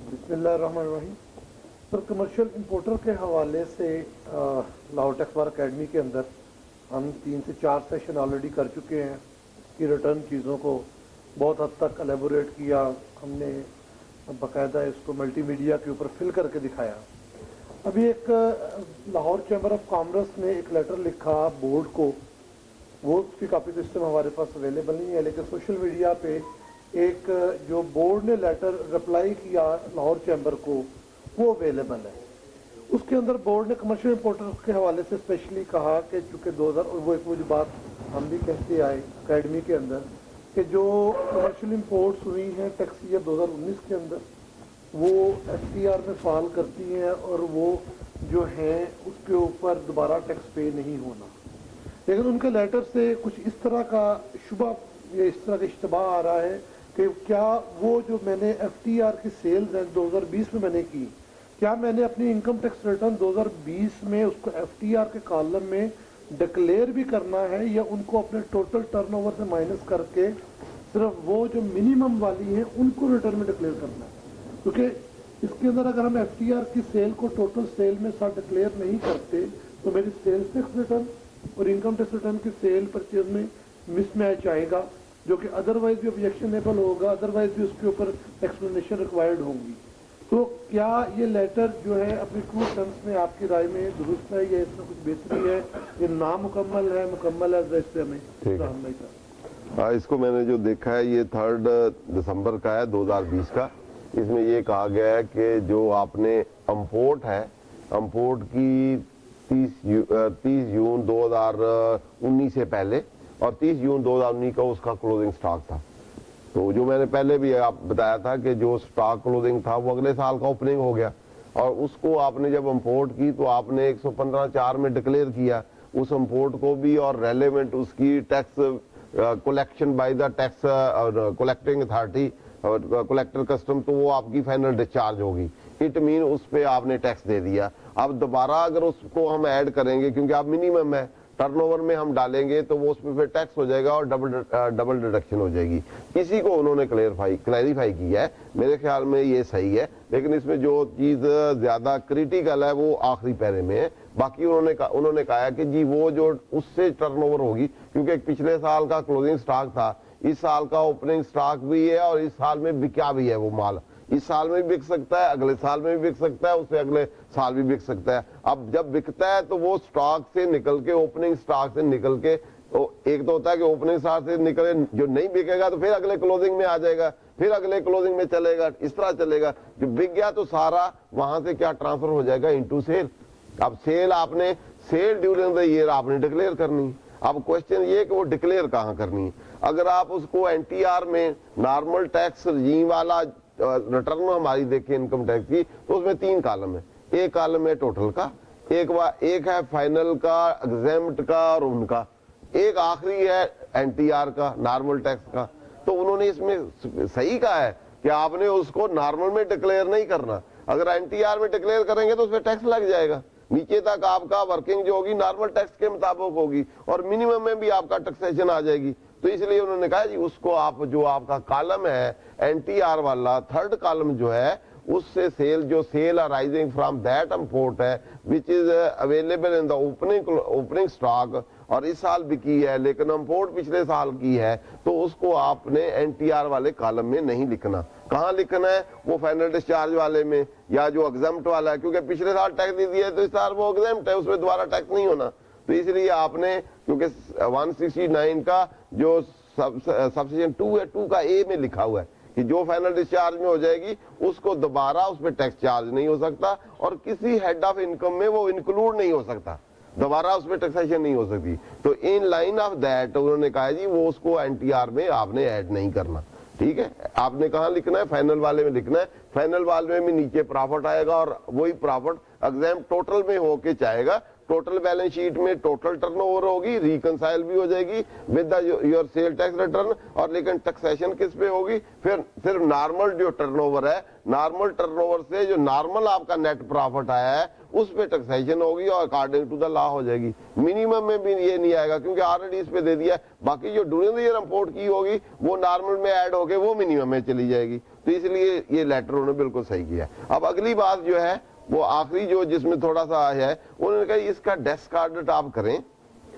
बिस्मिल्लाहिर्रहमानिर्रहीम। Sir, commercial importer के हवाले से लाहौर टैक्स बार अकेडमी के अंदर हम 3 से 4 सेशन ऑलरेडी कर चुके हैं कि रिटर्न चीज़ों को बहुत हद तक एलेबोरेट किया हमने, बाकायदा इसको मल्टी मीडिया के ऊपर फिल करके दिखाया। अभी एक लाहौर चैम्बर ऑफ कॉमर्स ने एक लेटर लिखा बोर्ड को, वो उसकी कापी तो इस समय हमारे पास अवेलेबल नहीं है, लेकिन सोशल मीडिया पे एक जो बोर्ड ने लेटर रिप्लाई किया लाहौर चैम्बर को वो अवेलेबल है। उसके अंदर बोर्ड ने कमर्शियल इंपोर्टर्स के हवाले से स्पेशली कहा कि चूँकि 2000 वो एक मुझे बात हम भी कहते आए अकेडमी के अंदर कि जो कमर्शियल इंपोर्ट्स हुई हैं टैक्स ईयर 2019 के अंदर वो एफटीआर में फाल करती हैं और वो जो हैं उसके ऊपर दोबारा टैक्स पे नहीं होना। लेकिन उनके लेटर से कुछ इस तरह का शुबा या इस तरह का इश्तबा आ रहा है कि क्या वो जो मैंने एफटीआर की सेल्स हैं 2020 में मैंने की, क्या मैंने अपनी इनकम टैक्स रिटर्न 2020 में उसको एफटीआर के कॉलम में डिक्लेयर भी करना है या उनको अपने टोटल टर्नओवर से माइनस करके सिर्फ वो जो मिनिमम वाली है उनको रिटर्न में डिक्लेयर करना है? क्योंकि इसके अंदर अगर हम एफटीआर की सेल को टोटल सेल में साथ डिक्लेयर नहीं करते तो मेरी सेल्स टैक्स रिटर्न और इनकम टैक्स रिटर्न की सेल परचेज में मिसमैच आएगा, जो कि अदरवाइज भी ऑब्जेक्शनेबल होगा, अदरवाइज भी उसके ऊपर एक्सप्लेनेशन रिक्वायर्ड होंगी। तो क्या ये लेटर जो है अपनी ट्रू सेंस में आपकी राय में दुरुस्त है या इसमें कुछ बेहतरी है, ये नामुकम्मल है, मुकम्मल है? वैसे हमें इसको मैंने जो देखा है ये 3 दिसंबर का है 2020 का। इसमें ये कहा गया है कि जो आपने इम्पोर्ट है, इम्पोर्ट की 30 जून 2019 से पहले और 30 जून 2019 का उसका क्लोजिंग स्टॉक था। तो जो मैंने पहले भी आप बताया था कि जो स्टॉक क्लोजिंग था वो अगले साल का ओपनिंग हो गया और उसको आपने जब इंपोर्ट की तो आपने 115(4) में डिक्लेयर किया उस इंपोर्ट को भी और रेलेवेंट उसकी tax collection by the tax collecting authority और कलेक्टर कस्टम, तो वो आपकी फाइनल डिस्चार्ज होगी। इट मीन उस पर आपने टैक्स दे दिया। अब दोबारा अगर उसको हम ऐड करेंगे क्योंकि आप मिनिमम है टर्नओवर में हम डालेंगे तो वो उसमें फिर टैक्स हो जाएगा और डबल डिडक्शन हो जाएगी। इसी को उन्होंने क्लैरिफाई किया है। मेरे ख्याल में ये सही है, लेकिन इसमें जो चीज ज्यादा क्रिटिकल है वो आखिरी पैरे में है। बाकी उन्होंने कहा है कि जी वो जो उससे टर्नओवर होगी, क्योंकि पिछले साल का क्लोजिंग स्टॉक था, इस साल का ओपनिंग स्टॉक भी है और इस साल में बिका भी है वो माल। इस साल में भी बिक सकता है, अगले साल में भी बिक सकता है, उससे अगले साल भी बिक सकता है। अब जब बिकता है तो वो स्टॉक से निकल के, ओपनिंग स्टॉक से निकल के, एक तो होता है कि ओपनिंग स्टॉक से निकले, जो नहीं बिकेगा तो फिर अगले क्लोजिंग में आ जाएगा, फिर अगले क्लोजिंग में चलेगा, इस तरह चलेगा। जो बिक गया तो सारा वहां से क्या ट्रांसफर हो जाएगा इनटू सेल। अब सेल आपने सेल ड्यूरिंग द ईयर आपने डिक्लेयर करनी। अब क्वेश्चन ये कि वो डिक्लेयर कहाँ करनी है। अगर आप उसको एनटीआर में नॉर्मल टैक्स रजीम वाला रिटर्न हमारी देखें इनकम टैक्स की, तो उसमें 3 कॉलम है। एक कॉलम है टोटल का, एक है फाइनल का, एग्जेम्प्ट का और उनका, एक आखिरी है एनटीआर का, नॉर्मल टैक्स का। तो उन्होंने इसमें सही कहा है कि आपने उसको नॉर्मल में डिक्लेयर नहीं करना। अगर एनटीआर में डिक्लेयर करेंगे तो उसमें टैक्स लग जाएगा। नीचे तक आपका वर्किंग जो होगी नॉर्मल टैक्स के मुताबिक होगी और मिनिमम में भी आपका टैक्सेशन आ जाएगी। तो इसलिए उन्होंने कहा जी उसको आप जो आपका कॉलम है एनटीआर वाला 3rd कॉलम जो है उससे सेल, जो sale arising from that import है which is available in the opening stock और इस साल बिकी है लेकिन इंपोर्ट पिछले साल की है, तो उसको आपने एनटीआर वाले कॉलम में नहीं लिखना। कहाँ लिखना है? वो फाइनल डिस्चार्ज वाले में या जो एग्जेम्प्ट वाला है, क्योंकि पिछले साल टैक्स दे दिया है तो इस साल वो एग्जेम्प्ट है, उसमें दोबारा टैक्स नहीं होना। तो इसलिए आपने, क्योंकि 169 का जो सबसेक्शन 2 है, 2 का ए में लिखा हुआ है कि जो फाइनल डिस्चार्ज में हो जाएगी उसको दोबारा उस पर टैक्स चार्ज नहीं हो सकता और किसी हेड ऑफ इनकम में वो इंक्लूड नहीं हो सकता, दोबारा उसमें टैक्सेशन नहीं हो सकती। तो इन लाइन ऑफ दैट उन्होंने कहा जी वो उसको एनटीआर में आपने ऐड नहीं करना। ठीक है, आपने कहाँ लिखना है? फाइनल वाले में लिखना है। फाइनल वाले में नीचे प्रॉफिट आएगा और वही प्रॉफिट एग्जेम्प्ट टोटल में होके चाहेगा। टोटल बैलेंस शीट में टोटल टर्नओवर होगी, रिकंसाइल भी हो जाएगी with your sale tax return, और लेकिन टैक्सेशन किस पे होगी? फिर सिर्फ नॉर्मल जो टर्नओवर है, नॉर्मल टर्नओवर से जो नॉर्मल आपका नेट प्रॉफिट आया है उस पे टैक्सेशन होगी और अकॉर्डिंग टू द लॉ हो जाएगी। मिनिमम में भी ये नहीं आएगा क्योंकि ऑलरेडी इस पे दे दिया है। बाकी जो ड्यूरिंग द ईयर इंपोर्ट की होगी वो नॉर्मल में ऐड होके वो मिनिमम में चली जाएगी। تو اس لیے یہ لیٹر انہوں نے بالکل صحیح کیا. اب اگلی بات جو ہے وہ آخری جو جس میں تھوڑا سا ہے, انہوں نے کہا اس کا ڈسکارڈڈ آپ کریں,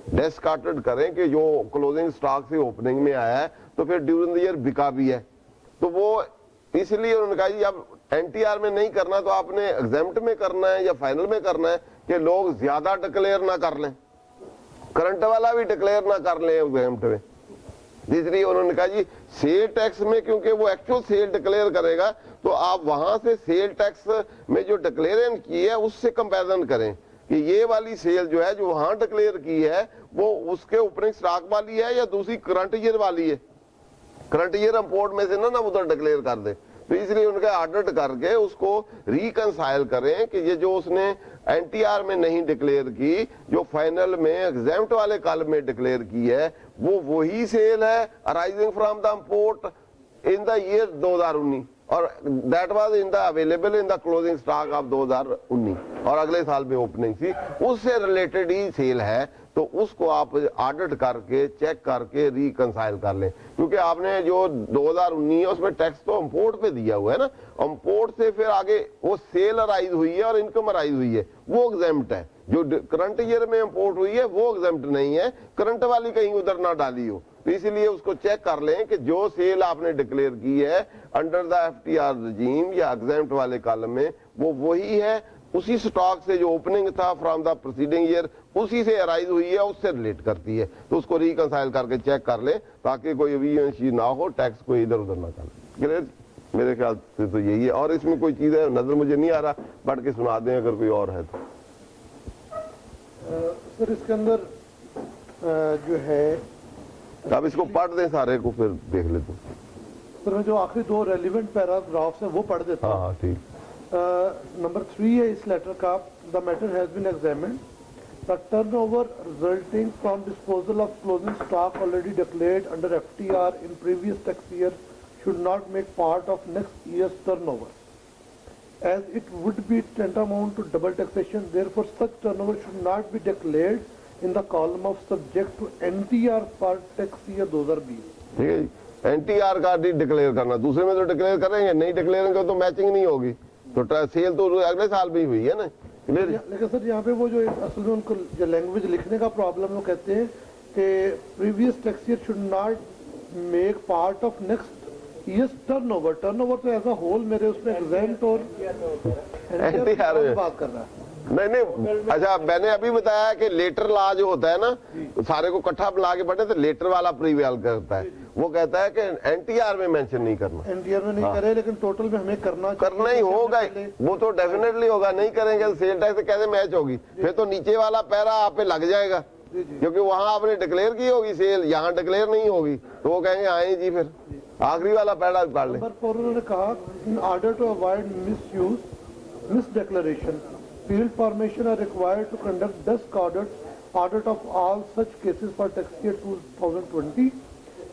ڈسکارڈڈ کریں کہ جو کلوزنگ سٹاک سے اوپننگ میں آیا ہے تو پھر ڈیورنگ دی ایئر بکا بھی ہے. تو وہ اس لیے انہوں نے کہا جی اب این ٹی آر میں نہیں کرنا تو آپ نے ایگزیمپٹ میں کرنا ہے یا فائنل میں کرنا ہے کہ لوگ زیادہ ڈکلیئر نہ کر لیں, کرنٹ والا بھی ڈکلیئر نہ کر لیں ایگزیمپٹ میں. اس لیے انہوں نے کہا جی سیل ٹیکس میں کیونکہ وہ ایکچوئل سیل ڈکلیئر کرے گا تو آپ وہاں سے سیل ٹیکس میں جو ڈکلیئرن کی ہے اس سے کمپیرزن کریں کہ یہ والی سیل جو ہے جو وہاں ڈکلیئر کی ہے وہ اس کے اوپننگ سٹاک والی ہے یا دوسری کرنٹ ایئر والی ہے. کرنٹ ایئر امپورٹ میں سے نہ ادھر ڈکلیئر کر دے. تو اس لیے ان کا آڈٹ کر کے اس کو ریکنسائل کریں کہ یہ جو اس نے این ٹی آر میں نہیں ڈکلیئر کی جو فائنل میں ایگزیمپٹ والے کالم میں ڈکلیئر کی ہے وہ وہی سیل ہے arising from the import in the year 2019 اور that was in the available in the closing stock of 2019 اور اگلے سال میں اوپننگ تھی, اس سے ریلیٹڈ ہی سیل ہے. تو اس کو آپ آڈٹ کر کے چیک کر کے ریکنسائل کر لیں کیونکہ آپ نے جو 2019 ہے اس میں ٹیکس تو امپورٹ پہ دیا ہوا ہے نا, امپورٹ سے پھر آگے وہ سیل ارائز ہوئی ہے اور انکم ارائز ہوئی ہے وہ ایگزیمپٹ ہے. جو کرنٹ ایئر میں امپورٹ ہوئی ہے وہ ایگزیمپٹ نہیں ہے, کرنٹ والی کہیں ادھر نہ ڈالی ہو. تو اسی لیے اس کو چیک کر لیں کہ جو سیل آپ نے ڈکلیئر کی ہے under the F T R regime یا ایگزیمپٹ والے کالم میں وہ وہی ہے, اسی سٹاک سے جو اوپننگ تھا فرام دا پروسیڈنگ ایئر اسی سے ارائز ہوئی ہے, اس سے ریلیٹ کرتی ہے. تو اس کو ریکنسائل کر کے چیک کر لیں تاکہ کوئی ایویڈنس نہ ہو, ٹیکس کو ادھر ادھر نہ کر لیں. میرے خیال سے تو یہی ہے. اور اس میں کوئی چیز ہے نظر مجھے نہیں آ رہا, پڑھ کے سنا دیں اگر کوئی اور ہے تو. سر اس کے اندر جو ہے آپ اس کو پڑھ دیں سارے کو پھر دیکھ لیتے ہیں. سر میں جو آخری 2 ریلیونٹ پیراگرافس ہیں وہ پڑھ دیتا ہوں. ہاں ٹھیک. نمبر 3 ہے اس لیٹر کا, the matter has been examined. The turnover resulting from disposal of closing stock already declared under FTR in previous tax year should not make part of next year's turnover, as it would be tantamount to double taxation. Therefore, such turnover should not be declared in the column of subject to NTR for tax year 2020. ٹھیک ہے جی, N T R کا declare کرنا, دوسرے میں تو declare کریں گے, نہیں ڈکلیئر کریں گے تو میچنگ نہیں ہوگی, تو سیل تو اگلے سال بھی ہوئی ہے نا. لیکن سر یہاں پہ وہ جو اصل میں ان کو جو لینگویج لکھنے کا پرابلم وہ کہتے ہیں کہ previous tax year should not make part of next year's turnover. Turnover تو ایز اے ہول میرے اس میں ایگزیمپٹ اور بات کر رہا ہے. نہیں اچھا, میں نے ابھی بتایا کہ لیٹر لا جو ہوتا ہے نا سارے کو اکٹھا لا کے پڑھے تو لیٹر والا پریویل کرتا ہے, وہ کہتا ہے کہ این ٹی آر میں مینشن نہیں کرنا. این ٹی آر میں نہیں کرے لیکن ٹوٹل میں ہمیں کرنا ہی ہوگا, وہ تو ڈیفینیٹلی ہوگا. نہیں کریں گے سیل ٹیکس سے کیسے میچ ہوگی, پھر تو نیچے والا پیرا آپ پہ لگ جائے گا کیونکہ وہاں آپ نے ڈکلیئر کی ہوگی سیل, یہاں ڈکلیئر نہیں ہوگی تو وہ کہیں گے آئیں جی پھر آخری والا پیرا پڑھ لیں. نمبر 4 انہوں نے کہا in order to avoid misuse misdeclaration field formation are required to conduct desk audit of all such cases for tax year 2020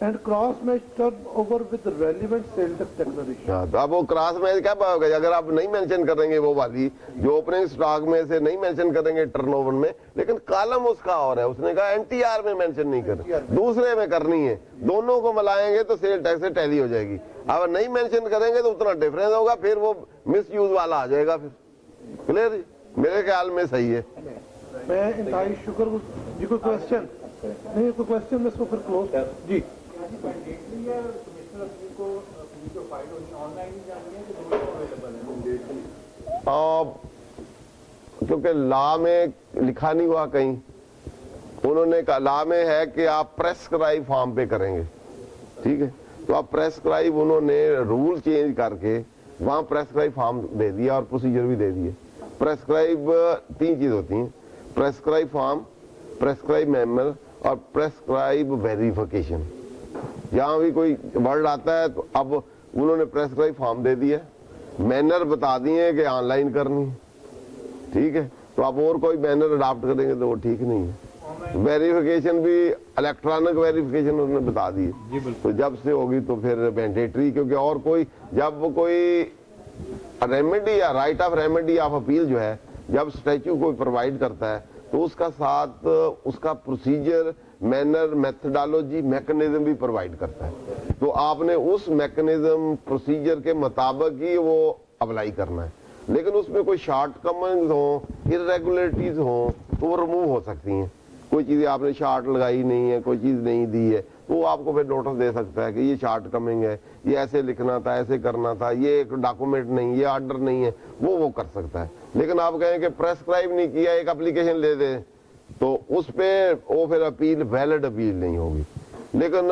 and cross match turnover with the relevant sales tax declaration. تو اب وہ cross match کیا ہوگا اگر آپ نہیں mention کریں گے وہ والی جو اوپننگ سٹاک میں سے نہیں مینشن کریں گے ٹرن اوور میں, لیکن کالم اس کا اور ہے, اس نے کہا این ٹی آر میں مینشن نہیں کریں, دوسرے میں کرنی ہے, دونوں کو ملائیں گے تو سیل ٹیکس سے ٹیلی ہو جائے گی. اگر نہیں مینشن کریں گے تو اتنا ڈفرینس ہوگا, پھر وہ مس یوز والا آ جائے گا. پھر کلیئر, میرے خیال میں صحیح ہے. میں انتہائی شکر جی. کوئی کوشچن نہیں, کوئی کوشچن میں اس کو پھر کلوز جی. کیونکہ لا میں لکھا نہیں ہوا کہیں, انہوں نے کہا لا میں ہے کہ آپ پریسکرائب فارم پہ کریں گے, ٹھیک ہے, تو آپ پریسکرائب انہوں نے رول چینج کر کے وہاں پریسکرائب فارم دے دیا اور پروسیجر بھی دے دیے. پریسکرائب 3 چیز ہوتی ہیں, پریسکرائب فارم, پریسکرائب میمل اور پریسکرائب ویریفیکیشن. جہاں بھی کوئی ورڈ آتا ہے تو اب انہوں نے پریسکرائب فارم دے دیا, مینر بتا دیے کہ آن لائن کرنی, ٹھیک ہے, تو آپ اور کوئی مینر اڈاپٹ کریں گے تو وہ ٹھیک نہیں ہے. ویریفیکیشن بھی الیکٹرانک ویریفیکیشن انہوں نے بتا دی, تو جب سے ہوگی تو پھر مینڈیٹری, کیونکہ اور کوئی جب کوئی ریمیڈی یا right of remedy of appeal جو ہے جب اسٹیچو کوئی پرووائڈ کرتا ہے تو اس کا ساتھ اس کا پروسیجر मैनर, मेथडोलॉजी, मैकेनिज्म भी प्रोवाइड करता है। तो आपने उस मैकेनिज्म, प्रोसीजर के मुताबिक ही वो अप्लाई करना है। लेकिन उसमें कोई शॉर्ट कमिंग्स हो, इरेगुलरिटीज हो, तो वो रिमूव हो सकती हैं। कोई चीज़ आपने शार्ट लगाई नहीं है, कोई चीज़ नहीं दी है, तो वो आपको फिर नोटिस दे सकता है कि ये शार्ट कमिंग है, ये ऐसे लिखना था, ऐसे करना था, ये एक डॉक्यूमेंट नहीं, ये ऑर्डर नहीं है, वो कर सकता है। लेकिन आप कहें कि प्रेस्क्राइब नहीं किया, एक एप्लीकेशन ले दे, तो उस पे वो फिर अपील, वैलिड अपील नहीं होगी। लेकिन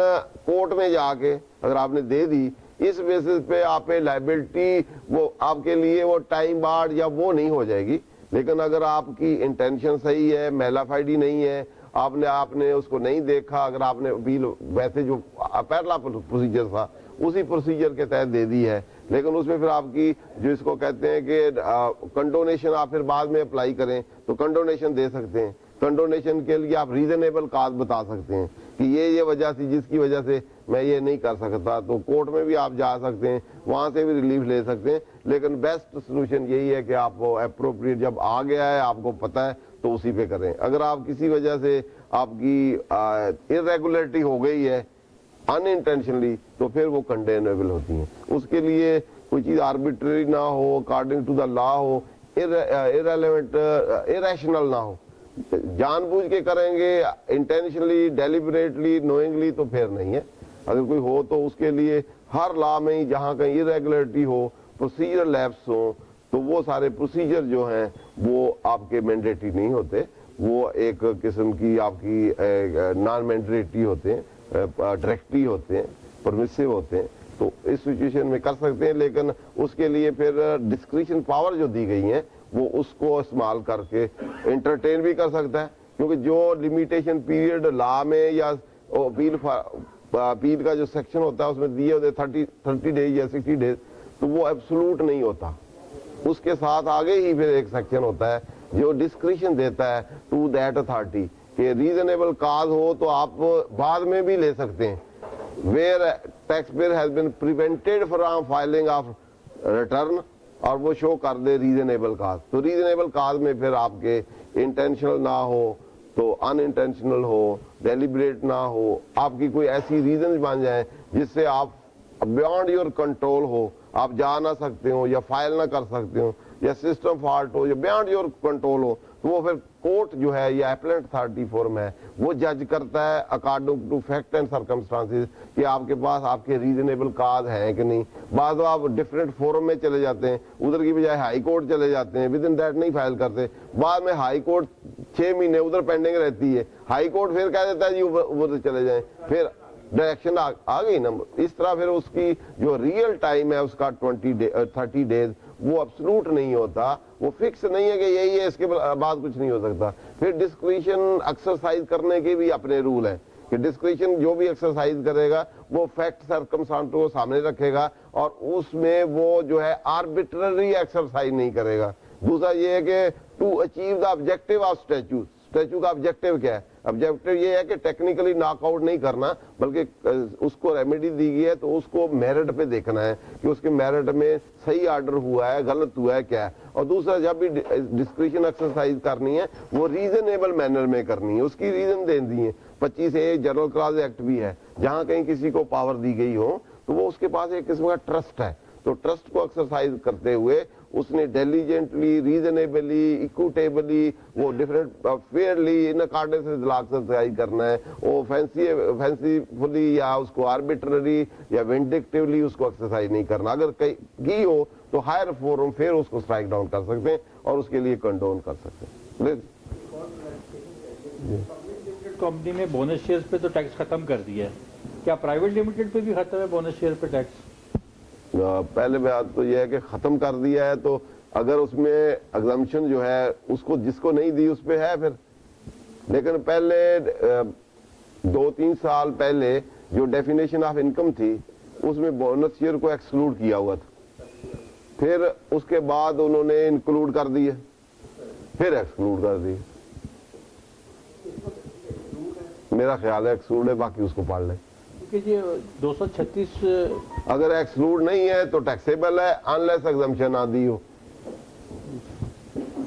कोर्ट में जाके अगर आपने दे दी, इस बेसिस पे आप पे लाइबिलिटी वो आपके लिए वो टाइम बार्ड या वो नहीं हो जाएगी। लेकिन अगर आपकी इंटेंशन सही है, मेलाफाइडी नहीं है, आपने उसको नहीं देखा, अगर आपने अपील वैसे जो पहला प्रोसीजर था उसी प्रोसीजर के तहत दे दी है, लेकिन उसमें फिर आपकी जो इसको कहते हैं कि कंडोनेशन आप फिर बाद में अप्लाई करें तो कंडोनेशन दे सकते हैं। कंडोनेशन के लिए आप रीजनेबल काज बता सकते हैं कि ये वजह थी जिसकी वजह से मैं ये नहीं कर सकता, तो कोर्ट में भी आप जा सकते हैं, वहां से भी रिलीफ ले सकते हैं। लेकिन बेस्ट सोल्यूशन यही है कि आप अप्रोप्रिएट जब आ गया है, आपको पता है, तो उसी पे करें। अगर आप किसी वजह से आपकी इरेगुलरिटी हो गई है अनइंटेंशनली, तो फिर वो कंडेनेबल होती हैं। उसके लिए कोई चीज आर्बिट्ररी ना हो, अकॉर्डिंग टू द लॉ हो, इरेलेवेंट, इरेशनल ना हो। जानबूझ के करेंगे, इंटेंशनली, डेलिबरेटली, नोइंगली, तो फिर नहीं है। अगर कोई हो तो उसके लिए हर लॉ में ही जहां कहीं इरेगुलरिटी हो, प्रोसीजर लैप्स हो, तो वो सारे प्रोसीजर जो हैं वो आपके मैंडेटरी नहीं होते, वो एक किस्म की आपकी नॉन मैंडेटरी होते हैं, डायरेक्टली होते हैं, परमिसिव होते हैं। तो इस सिचुएशन में कर सकते हैं, लेकिन उसके लिए फिर डिस्क्रिशन पावर जो दी गई है वो उसको इस्तेमाल करके इंटरटेन भी कर सकता है। क्योंकि जो लिमिटेशन पीरियड लॉ में या अपील का जो सेक्शन होता है उसमें दिए होते 30 डेज या 60 डेज, तो वो एब्सोल्यूट नहीं होता। उसके साथ आगे ही फिर एक सेक्शन होता है जो डिस्क्रिशन देता है टू दैट अथॉरिटी कि रीजनेबल काज हो तो आप बाद में भी ले सकते हैं। Where taxpayer has been prevented from filing of return, और वो शो कर दे रीजनेबल काज, तो रीजनेबल काज में फिर आपके इंटेंशनल ना हो तो अनइंटेंशनल हो, डेलिब्रेट ना हो, आपकी कोई ऐसी रीजन बन जाए जिससे आप बियॉन्ड योर कंट्रोल हो, आप जा ना सकते हो या फाइल ना कर सकते हो, या सिस्टम फॉल्ट हो, या बियॉन्ड योर कंट्रोल हो, तो वो फिर कोर्ट जो है या एपेलेंट अथॉरिटी फोरम है वो जज करता है according to fact and circumstances कि आपके पास आपके रीजनेबल काज हैं कि नहीं। बाद आप डिफरेंट फोरम में चले जाते हैं, उधर की बजाय हाई कोर्ट चले जाते हैं, विद इन दैट नहीं फाइल करते, बाद में हाई कोर्ट 6 महीने उधर पेंडिंग रहती है, हाई कोर्ट फिर कह देता है जी उधर चले जाए, फिर डायरेक्शन आ गई ना। इस तरह फिर उसकी जो रियल टाइम है उसका 30 डेज वो एब्सोल्यूट नहीं होता, वो फिक्स नहीं है कि यही है, इसके बाद कुछ नहीं हो सकता। फिर डिस्क्रिशन एक्सरसाइज करने के भी अपने रूल हैं कि डिस्क्रिशन जो भी एक्सरसाइज करेगा वो फैक्ट सर्कमस्टांस को सामने रखेगा और उसमें वो जो है आर्बिट्ररी एक्सरसाइज नहीं करेगा। दूसरा ये है कि to achieve the objective of statue का ऑब्जेक्टिव क्या है? ऑब्जेक्टिव ये है कि टेक्निकली नॉकआउट नहीं करना, बल्कि उसको रेमेडी दी गई है तो उसको मेरिट पे देखना है कि उसके मेरिट में सही ऑर्डर हुआ है, गलत हुआ है, क्या है। और दूसरा जब भी डिस्क्रिशन एक्सरसाइज करनी है वो रीजनेबल मैनर में करनी है, उसकी रीजन दे दी है। 25A जनरल क्लॉज एक्ट भी है, जहां कहीं किसी को पावर दी गई हो तो वो उसके पास एक किस्म का ट्रस्ट है, तो ट्रस्ट को एक्सरसाइज करते हुए उसने डिलीजेंटली, रीजनेबली, इक्विटेबली, वो different Fairlie in accordance with law exercise करना है। वो फैंसीफुली या उसको आर्बिट्ररी या विंडिक्टिवली उसको एक्सरसाइज नहीं करना। अगर कहीं की हो तो हायर फोरम फिर उसको स्ट्राइक डाउन कर सकते हैं और उसके लिए कंडोन कर सकते हैं। कंपनी में बोनस शेयर्स पे तो टैक्स खत्म कर दिया है, क्या प्राइवेट लिमिटेड पे भी खत्म है बोनस शेयर पे टैक्स? पहले बात तो यह है कि खत्म कर दिया है, तो अगर उसमें एग्जम्पशन जो है उसको जिसको नहीं दी उस पे है फिर। लेकिन पहले 2-3 साल पहले जो डेफिनेशन ऑफ इनकम थी उसमें बोनस शेयर को एक्सक्लूड किया हुआ था, फिर उसके बाद उन्होंने इंक्लूड कर दिए, फिर एक्सक्लूड कर दिए। मेरा ख्याल है एक्सक्लूड है, बाकी उसको पढ़ लें। क्योंकि ये 236 अगर एक्सक्लूड नहीं है तो टैक्सेबल है अनलेस एग्जम्पशन ना दी हो।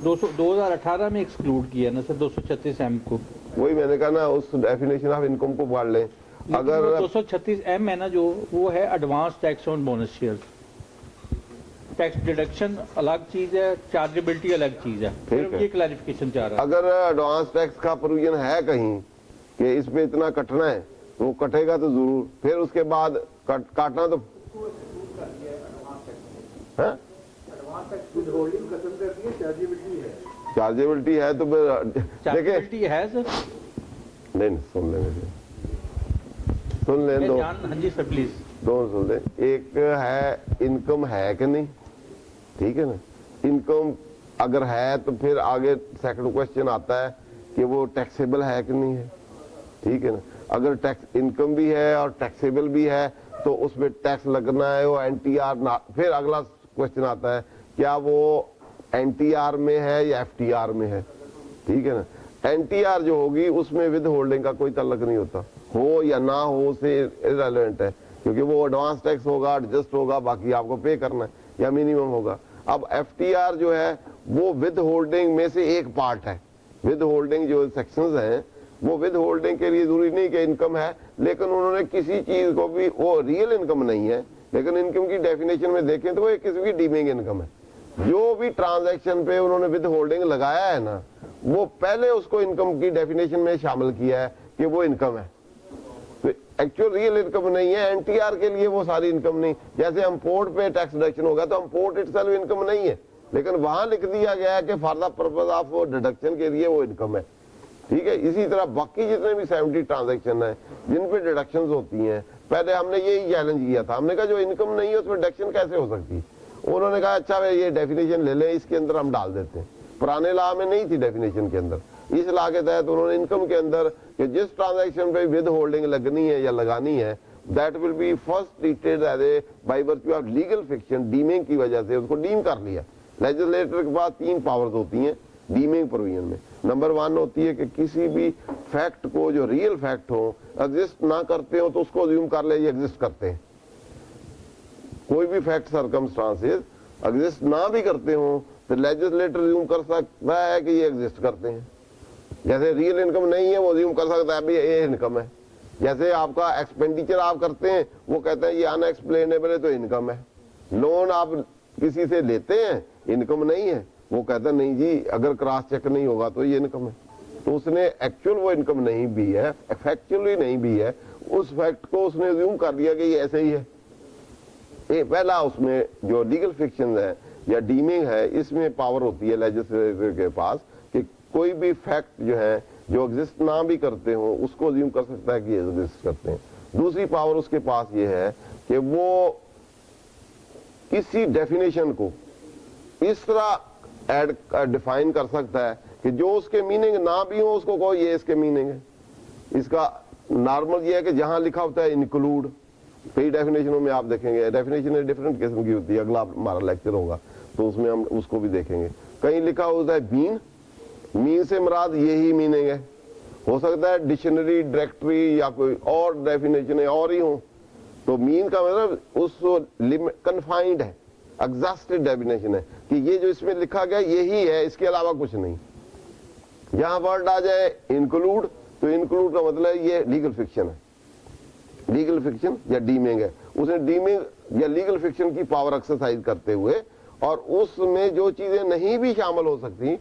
2018 में एक्सक्लूड किया ना सर 236M को। वही मैंने कहा ना, उस डेफिनेशन ऑफ इनकम को पढ़ लें। अगर 236M है ना जो, वो है advance tax on bonus share. Tax deduction अलग चीज है, चार्जेबिलिटी अलग चीज है। ठीक है। ये क्लैरिफिकेशन चाह रहा है। अगर एडवांस टैक्स का प्रोविजन है कहीं कि इस पे इतना कटना है तो वो कटेगा तो जरूर, फिर उसके बाद काटना तो चार्जेबिलिटी है तो फिर देखिए, चार्जेबिलिटी है सर। नहीं सुन लेने दे, सुन लें दो, हाँ जी सर प्लीज। दोनों सुन लें। एक है इनकम है कि नहीं, ठीक है ना। इनकम अगर है तो फिर आगे सेकंड क्वेश्चन आता है कि वो टैक्सेबल है कि नहीं है, ठीक है ना। अगर टैक्स इनकम भी है और टैक्सेबल भी है तो उसमें टैक्स लगना है, वो एनटीआर ना। फिर अगला क्वेश्चन आता है क्या वो एनटीआर में है या एफटीआर में है, ठीक है ना। एनटीआर जो होगी उसमें विद होल्डिंग का कोई ताल्लुक नहीं होता, हो या ना हो उससे इररिलेवेंट है, क्योंकि वो एडवांस टैक्स होगा, एडजस्ट होगा, बाकी आपको पे करना है या मिनिमम होगा। अब एफटीआर जो है वो विद होल्डिंग में से एक पार्ट है। विद होल्डिंग जो सेक्शंस हैं वो विद होल्डिंग के लिए जरूरी नहीं कि इनकम है, लेकिन उन्होंने किसी चीज को भी, वो रियल इनकम नहीं है लेकिन इनकम की डेफिनेशन में देखें तो वो एक किस्म की डीमिंग इनकम है। जो भी ट्रांजैक्शन पे उन्होंने विद होल्डिंग लगाया है ना, वो पहले उसको इनकम की डेफिनेशन में शामिल किया है कि वो इनकम है, तो एक्चुअल रियल इनकम नहीं है। एनटीआर के लिए वो सारी इनकम नहीं। जैसे इम्पोर्ट पे टैक्स डिडक्शन होगा तो इम्पोर्ट इटसेल्फ इनकम नहीं है, लेकिन वहां लिख दिया गया है कि for the purpose of deduction के लिए वो इनकम है, ठीक है। इसी तरह बाकी जितने भी 70 ट्रांजैक्शन है जिन पे डिडक्शंस होती हैं, पहले हमने यही चैलेंज किया था, हमने कहा जो इनकम नहीं है उसमें डिडक्शन कैसे हो सकती है। उन्होंने कहा अच्छा भाई ये डेफिनेशन ले लें, इसके अंदर हम डाल देते हैं। पुराने लॉ में नहीं थी डेफिनेशन के अंदर, इस लॉ के तहत उन्होंने इनकम के अंदर कि जिस ट्रांजैक्शन पे विद होल्डिंग लगनी है या लगानी है, that will be first treated as a by virtue of legal fiction, deeming की वजह से उसको डीम कर लिया। लेजिस्लेटर के पास 3 पावर्स होती हैं डीमिंग प्रोविजन में। नंबर 1 होती है कि किसी भी फैक्ट को जो रियल फैक्ट हो, एग्जिस्ट ना करते हो तो उसको अज्यूम कर ले ये एग्जिस्ट करते हैं। कोई भी फैक्ट सर्कमस्टांसेस एग्जिस्ट ना भी करते हो तो लेजिस्लेटर अज्यूम कर सकता है कि ये एग्जिस्ट करते हैं। जैसे रियल इनकम नहीं है वो अज्यूम कर सकता है अभी ये इनकम है। जैसे आपका एक्सपेंडिचर आप करते हैं, वो कहते हैं ये अनएक्सप्लेनेबल है तो इनकम है। लोन आप किसी से लेते हैं, इनकम नहीं है, वो कहता नहीं जी अगर क्रॉस चेक नहीं होगा तो ये इनकम है। तो उसने एक्चुअल वो इनकम नहीं भी है, फैक्चुअली नहीं भी है, उस फैक्ट को उसने अज्यूम कर दिया कि ये ऐसे ही है। ये पहला उसमें जो लीगल फिक्शन है या डीमिंग है, इसमें पावर होती है लेजिस्लेटर के पास कि कोई भी फैक्ट जो है जो एग्जिस्ट ना भी करते हो उसको अज्यूम कर सकता है कि ये एग्जिस्ट करते हैं। दूसरी पावर उसके पास ये है कि वो किसी डेफिनेशन को इस तरह ऐड डिफाइन कर सकता है कि जो उसके मीनिंग ना भी हो उसको कहो ये इसके मीनिंग है। इसका नॉर्मल ये है कि जहां लिखा होता है इंक्लूड, कई डेफिनेशनों में आप देखेंगे डेफिनेशन डिफरेंट किस्म की होती है, अगला हमारा लेक्चर होगा तो उसमें हम उसको भी देखेंगे। कहीं लिखा होता है मीन, मीन से मुराद यही मीनिंग है। हो सकता है डिक्शनरी, डायरेक्टरी या कोई और डेफिनेशन और ही हो, तो मीन का मतलब उस कन्फाइंड है, एग्जॉस्टेड डेफिनेशन है कि ये जो इसमें लिखा गया यही है, इसके अलावा कुछ नहीं। यहां वर्ड आ जाए इंक्लूड, तो इंक्लूड का मतलब ये लीगल फिक्शन है, लीगल फिक्शन या डीमिंग है। उसने डीमिंग या लीगल फिक्शन की पावर एक्सरसाइज करते हुए और उसमें जो चीजें नहीं भी शामिल हो सकती,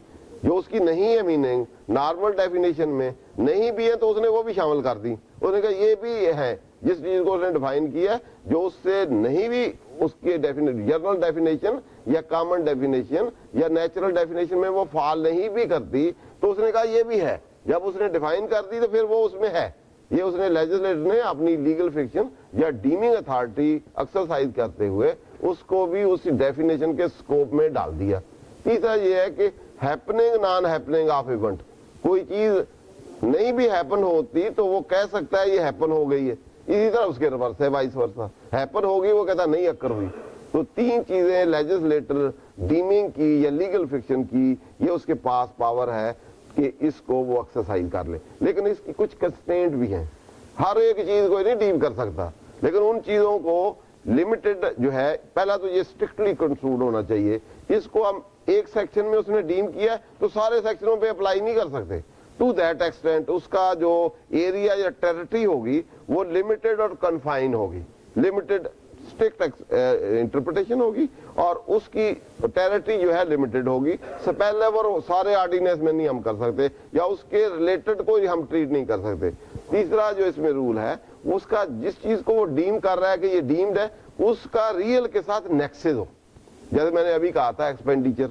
जो उसकी नहीं है मीनिंग, नॉर्मल डेफिनेशन में नहीं भी है तो उसने वो भी शामिल कर दी। उसने कहा ये भी है, जिस चीज को उसने डिफाइन किया जो उससे नहीं भी उसके जनरल डेफिनेशन या कॉमन डेफिनेशन या नेचुरल डेफिनेशन में वो फॉल नहीं भी करती, तो उसने कहा ये भी है। जब उसने डिफाइन कर दी तो फिर वो उसमें है। ये उसने लेजिस्लेटर ने अपनी लीगल फिक्शन या डीमिंग अथॉरिटी एक्सरसाइज करते हुए उसको भी उस डेफिनेशन के स्कोप में डाल दिया। तीसरा ये है कि happening non happening of event, कोई चीज नहीं भी हैपन होती तो वो कह सकता है ये हैपन हो गई है। इसी तरह उसके रिवर्स है, वाइस वर्सा, हैपन होगी वो कहता नहीं अक्कर हुई। तो 3 चीजें लेजिस्लेटर डीमिंग की या लीगल फिक्शन की, ये उसके पास पावर है कि इसको वो एक्सरसाइज कर ले। लेकिन इसकी कुछ कंस्ट्रेंट भी हैं, हर एक चीज को नहीं डीम कर सकता, लेकिन उन चीजों को लिमिटेड जो है, पहला तो ये स्ट्रिक्टली कंट्रोल होना चाहिए। इसको हम एक सेक्शन में उसने डीम किया तो सारे सेक्शनों पे अप्लाई नहीं कर सकते, टू दैट एक्सटेंट उसका जो एरिया या टेरिटरी होगी वो लिमिटेड और कन्फाइन होगी, लिमिटेड स्ट्रिक्ट इंटरप्रिटेशन होगी और उसकी टेरिटरी जो है लिमिटेड होगी। स्पेल लेवल सारे ऑर्डिनेंस में नहीं हम कर सकते या उसके रिलेटेड को हम ट्रीट नहीं कर सकते। तीसरा जो इसमें रूल है उसका जिस चीज को वो डीम कर रहा है कि ये डीम्ड है उसका रियल के साथ नेक्सेस हो, जैसे मैंने अभी कहा था एक्सपेंडिचर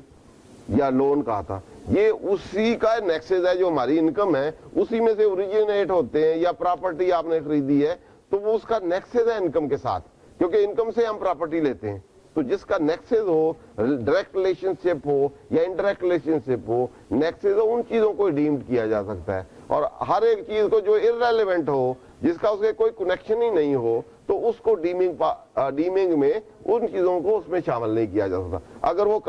या लोन कहा था, ये उसी का नेक्सेस है जो हमारी इनकम है उसी में से ओरिजिनेट होते हैं, या प्रॉपर्टी आपने खरीदी है तो वो उसका नेक्सेस है इनकम के साथ, क्योंकि इनकम से हम प्रॉपर्टी लेते हैं। तो जिसका नेक्सेस हो, डायरेक्ट रिलेशनशिप हो या इनडायरेक्ट रिलेशनशिप हो, नेक्सेस हो, उन चीजों को डीम्ड किया जा सकता है। और हर एक चीज को जो इररेलेवेंट हो, जिसका उसके कोई कनेक्शन ही नहीं हो, तो उसको डीमिंग में उन चीजों को उसमें शामिल नहीं किया जा सकता। अगर वो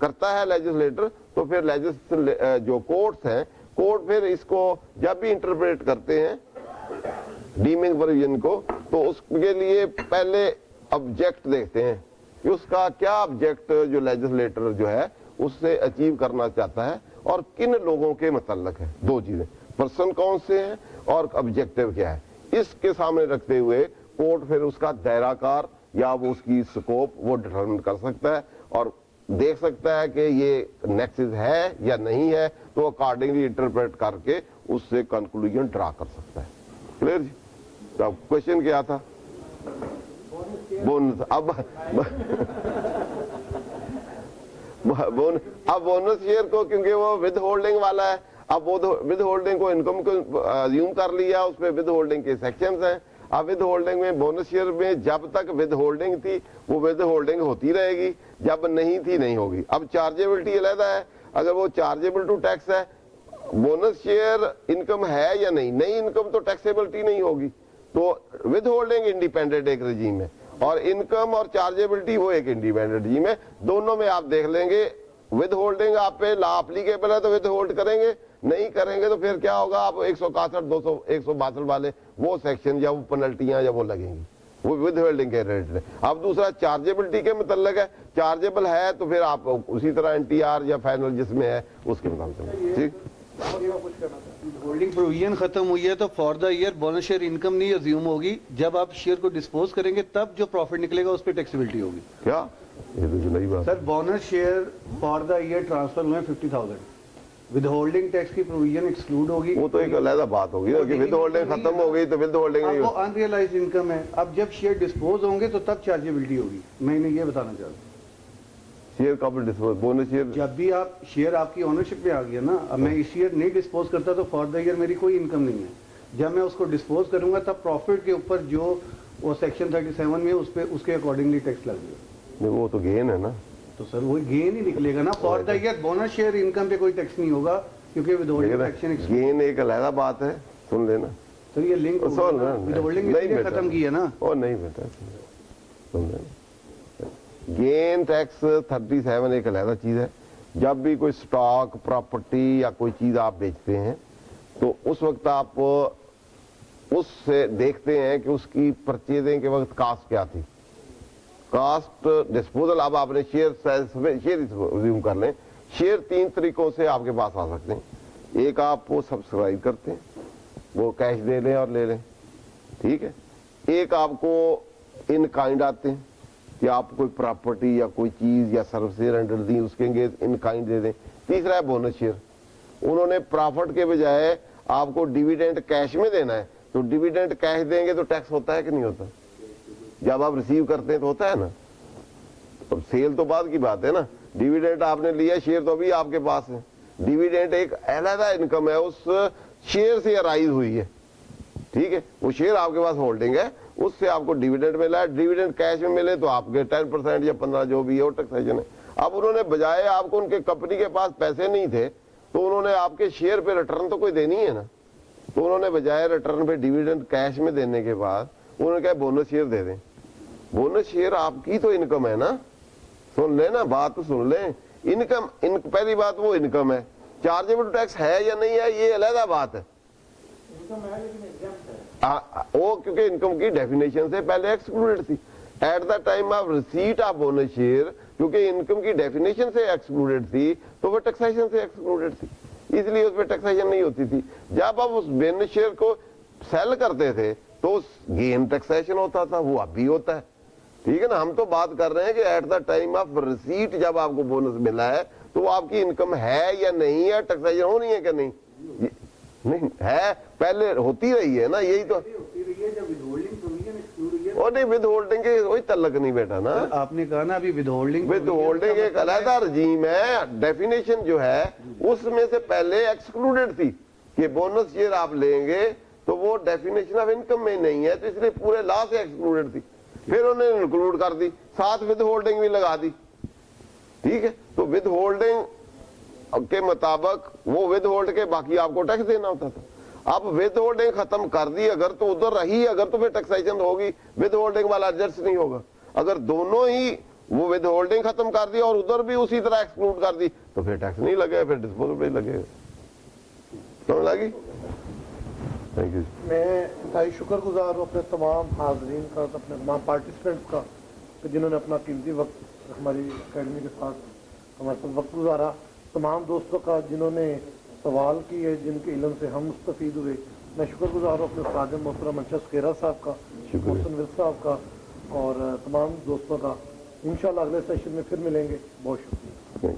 करता है लेजिस्लेटर, तो फिर जो कोर्ट्स हैं, कोर्ट फिर इसको जब भी इंटरप्रेट करते हैं डीमिंग प्रोविजन को, तो उसके लिए पहले ऑब्जेक्ट देखते हैं कि उसका क्या ऑब्जेक्ट जो लेजिस्लेटर जो है उससे अचीव करना चाहता है और किन लोगों के मतलब है। दो चीजें, पर्सन कौन से हैं और ऑब्जेक्टिव क्या है, इसके सामने रखते हुए कोर्ट फिर उसका दायराकार या वो उसकी स्कोप वो डिटरमिन कर सकता है और देख सकता है कि ये नेक्सेस है या नहीं है, तो अकॉर्डिंगली इंटरप्रेट करके उससे कंक्लूजन ड्रा कर सकता है। क्लियर जी? तो अब क्वेश्चन क्या था? बोनस। अब बोनस शेयर को क्योंकि वो विद होल्डिंग वाला है, अब वो विद होल्डिंग को इनकम को अज्यूम कर लिया, उसमें विद होल्डिंग के सेक्शंस हैं। अब विद होल्डिंग में बोनस शेयर में जब तक विद होल्डिंग थी वो विद होल्डिंग होती रहेगी, जब नहीं थी नहीं होगी। अब चार्जेबिलिटी अलग है, अगर वो चार्जेबल टू टैक्स है, बोनस शेयर इनकम है या नहीं, नई इनकम तो टैक्सेबिलिटी नहीं होगी, तो विद होल्डिंग इंडिपेंडेंट एक रजीम है और इनकम और चार्जेबिलिटी वो एक इंडिपेंडेंट रजीम है। दोनों में आप देख लेंगे विद होल्डिंग आप पे लॉ एप्लीकेबल है तो विद होल्ड करेंगे, नहीं करेंगे तो फिर क्या होगा, आप 161, 200, 162 वाले वो सेक्शन या वो पेनल्टियां या वो लगेंगी, वो विद होल्डिंग के रेट है। अब दूसरा चार्जेबिलिटी के मतलब है, चार्जेबल है तो फिर आप उसी तरह एनटीआर या फाइनल जिसमें है उसके मुताबिक। ठीक, होल्डिंग प्रोविजन खत्म हुई है तो for the year bonus share income नहीं अज्यूम होगी, जब आप शेयर को डिस्पोज करेंगे तब जो प्रॉफिट निकलेगा उस पर टैक्सेबिलिटी होगी। क्या ये तो नई बात sir, bonus share for the year transfer हुए 50,000, विद होल्डिंग टैक्स की प्रोविजन एक्सक्लूड होगी। वो तो एक अलग बात होगी ना कि विद होल्डिंग खत्म हो गई तो विद होल्डिंग नहीं वो होगी। अनरियलाइज्ड इनकम है, अब जब शेयर डिस्पोज होंगे तो तब चार्जेबिलिटी होगी। मैंने ये बताना चाहता हूँ, शेयर कब डिस्पोज, बोनस शेयर जब भी आप शेयर आपकी ओनरशिप में आ गया ना, अब मैं इस ईयर नहीं डिस्पोज करता तो फॉर द ईयर मेरी कोई इनकम नहीं है, जब मैं उसको डिस्पोज करूंगा तब प्रॉफिट के ऊपर जो वो सेक्शन 37 में उस पे उसके अकॉर्डिंगली टैक्स लगेगा। वो तो गेन है ना, तो सर वो गेन ही निकलेगा ना। For the year bonus share income पे कोई टैक्स नहीं होगा क्योंकि विद होल्डिंग टैक्सेशन गेन एक अलग बात है, सुन लेना। तो ये लिंक विद होल्डिंग खत्म की है ना। और नहीं बेटा, सुन लेना, गेन टैक्स 37 एक अलग चीज है। जब भी कोई स्टॉक, प्रॉपर्टी या कोई चीज आप बेचते हैं तो उस वक्त आप उससे देखते हैं कि उसकी परचेजिंग के वक्त कास्ट क्या थी, कास्ट डिस्पोजल। अब आपने शेयर रिज्यूम कर लें, शेयर 3 तरीकों से आपके पास आ सकते हैं। एक आप वो सब्सक्राइब करते हैं, वो कैश दे लें और ले लें, ठीक है। एक आपको इन काइंड आते हैं कि आप कोई प्रॉपर्टी या कोई चीज या सर्विसेज रेंडर दी उसके इन काइंड दे दें। तीसरा है बोनस शेयर, उन्होंने प्रॉफिट के बजाय आपको डिविडेंड कैश में देना है, तो डिविडेंड कैश देंगे तो टैक्स होता है कि नहीं होता? जब आप रिसीव करते हैं तो होता है ना, तो सेल तो बाद की बात है ना। डिविडेंड आपने लिया, शेयर तो अभी आपके पास है। डिविडेंड एक अलग इनकम है, उस शेयर से अराइज हुई है, ठीक है। वो शेयर आपके पास होल्डिंग है, उससे आपको डिविडेंड मिला है। डिविडेंड कैश में मिले तो आपके 10% या 15 जो भी है वो टैक्सेशन है। अब उन्होंने बजाय आपको, उनके कंपनी के पास पैसे नहीं थे तो उन्होंने आपके शेयर पे रिटर्न तो कोई देनी है ना, तो उन्होंने बजाय रिटर्न पे डिविडेंड कैश में देने के बाद उन्होंने कहा बोनस शेयर दे दें। बोनस शेयर आपकी तो इनकम है ना, सुन ले ना, बात तो सुन ले। इनकम, पहली बात वो इनकम है, चार्जेबल टैक्स है या नहीं है ये अलग बात है। वो क्योंकि इनकम की डेफिनेशन से पहले एक्सक्लूडेड थी at the time of receipt of bonus share, क्योंकि इनकम की डेफिनेशन से एक्सक्लूडेड थी तो वो टैक्सेशन से एक्सक्लूडेड थी। इसलिए उस पर टैक्सेशन नहीं होती थी। जब आप उस बोनस शेयर को सेल करते थे तो गेन टैक्सेशन होता था, वो अब भी होता है, ठीक है ना। हम तो बात कर रहे हैं कि at the time of receipt जब आपको बोनस मिला है तो वो आपकी इनकम है या नहीं है, टैक्सेशन होनी है कि नहीं, नहीं है, पहले होती रही है ना, यही तो। और नहीं, विद होल्डिंग के कोई तल्लक नहीं बैठा ना। आपने कहा ना अभी विद होल्डिंग, विद होल्डिंग एक अलहदा रजीम है, डेफिनेशन जो है उसमें से पहले एक्सक्लूडेड थी कि बोनस शेयर आप लेंगे तो वो डेफिनेशन ऑफ इनकम में नहीं है, तो इसलिए पूरे लॉ से एक्सक्लूडेड थी, फिर उन्होंने इंक्लूड कर दी, साथ विद होल्डिंग भी लगा दी, ठीक है। तो विद होल्डिंग के मुताबिक वो विद होल्ड के बाकी आपको टैक्स देना होता था। अब विद होल्डिंग खत्म कर दी अगर, तो उधर रही अगर, तो फिर टैक्सेशन होगी, विद होल्डिंग वाला एडजस्ट नहीं होगा। अगर दोनों ही वो विद होल्डिंग खत्म कर दी और उधर भी उसी तरह एक्सक्लूड कर दी तो फिर टैक्स नहीं लगेगा, फिर डिस्पोजल पे लगेगा। समझ लगी? Thank you. मैं इंतहाई शुक्रगुजार हूँ अपने तमाम हाजरीन का, अपने तमाम पार्टिसिपेंट्स का कि जिन्होंने अपना कीमती वक्त हमारी अकेडमी के साथ हमारे साथ वक्त गुजारा, तमाम दोस्तों का जिन्होंने सवाल किए, जिनके इल्म से हम मुस्तफीद हुए। मैं शुक्रगुजार हूँ अपने उस्ताद मोहतरम मंशा स्केरा साहब का, मोहसिन विल्स साहब का और तमाम दोस्तों का। इंशाल्लाह अगले सेशन में फिर मिलेंगे। बहुत शुक्रिया।